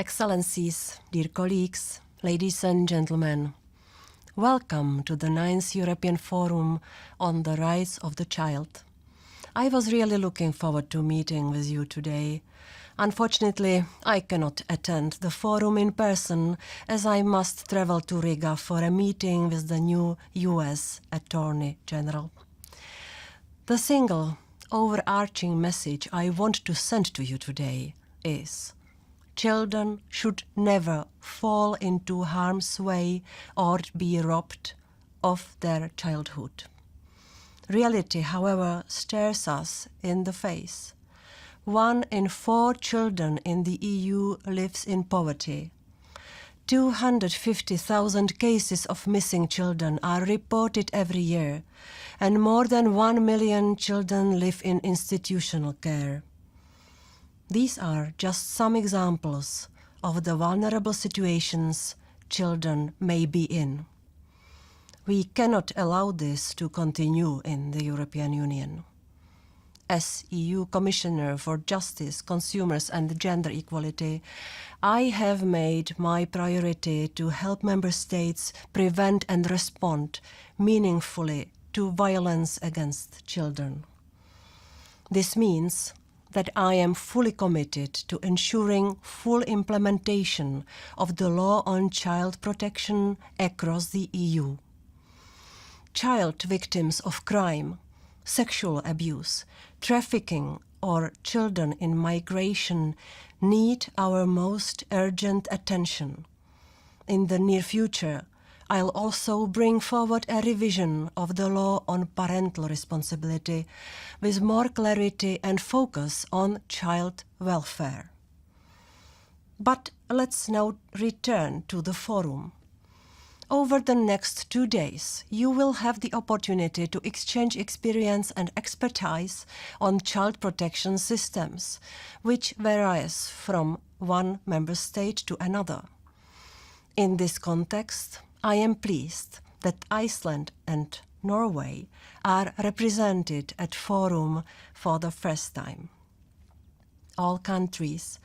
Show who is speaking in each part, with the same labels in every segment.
Speaker 1: Excellencies, dear colleagues, ladies and gentlemen, welcome to the 9th European Forum on the Rights of the Child. I was really looking forward to meeting with you today. Unfortunately, I cannot attend the forum in person as I must travel to Riga for a meeting with the new US Attorney General. The single overarching message I want to send to you today is: children should never fall into harm's way or be robbed of their childhood. Reality, however, stares us in the face. 1 in 4 children in the EU lives in poverty. 250,000 cases of missing children are reported every year, and more than 1 million children live in institutional care. These are just some examples of the vulnerable situations children may be in. We cannot allow this to continue in the European Union. As EU Commissioner for Justice, Consumers and Gender Equality, I have made my priority to help Member States prevent and respond meaningfully to violence against children. This means that I am fully committed to ensuring full implementation of the law on child protection across the EU. Child victims of crime, sexual abuse, trafficking, or children in migration need our most urgent attention. In the near future, I'll also bring forward a revision of the law on parental responsibility with more clarity and focus on child welfare. But let's now return to the forum. Over the next 2 days, you will have the opportunity to exchange experience and expertise on child protection systems, which varies from one member state to another. In this context, I am pleased that Iceland and Norway are represented at Forum for the first time. All countries,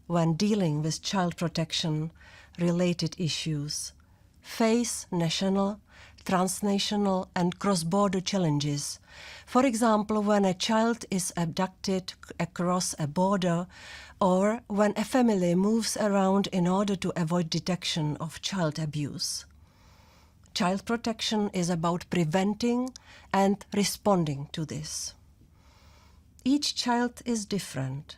Speaker 1: when dealing with child protection-related issues, face national, transnational and cross-border challenges. For example, when a child is abducted across a border or when a family moves around in order to avoid detection of child abuse. Child protection is about preventing and responding to this. Each child is different.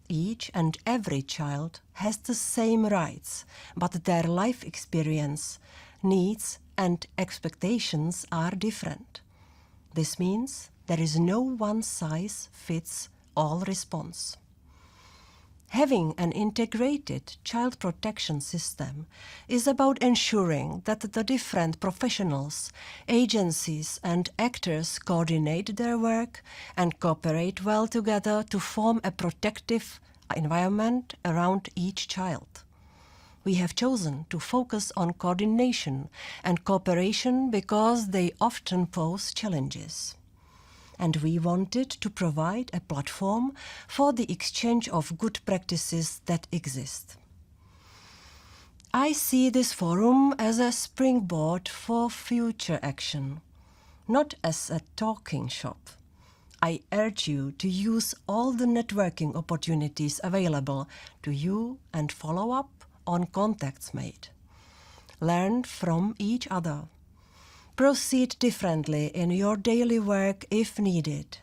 Speaker 1: Each and every child has the same rights, but their life experience, needs and expectations are different. This means there is no one-size-fits-all response. Having an integrated child protection system is about ensuring that the different professionals, agencies and actors coordinate their work and cooperate well together to form a protective environment around each child. We have chosen to focus on coordination and cooperation because they often pose challenges. And we wanted to provide a platform for the exchange of good practices that exist. I see this forum as a springboard for future action, not as a talking shop. I urge you to use all the networking opportunities available to you and follow up on contacts made. Learn from each other. Proceed differently in your daily work if needed.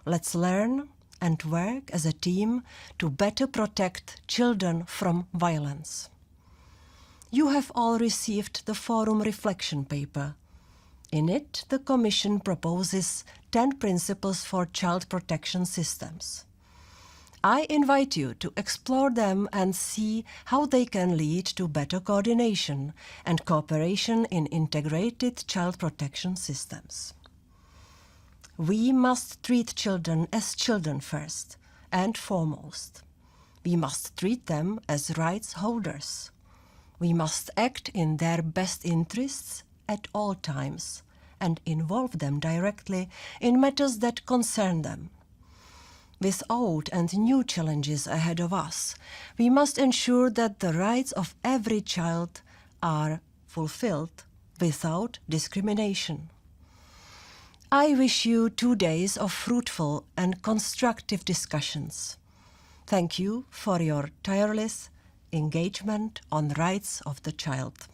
Speaker 1: Let's learn and work as a team to better protect children from violence. You have all received the Forum Reflection Paper. In it, the Commission proposes 10 principles for child protection systems. I invite you to explore them and see how they can lead to better coordination and cooperation in integrated child protection systems. We must treat children as children first and foremost. We must treat them as rights holders. We must act in their best interests at all times and involve them directly in matters that concern them. With old and new challenges ahead of us, we must ensure that the rights of every child are fulfilled without discrimination. I wish you 2 days of fruitful and constructive discussions. Thank you for your tireless engagement on rights of the child.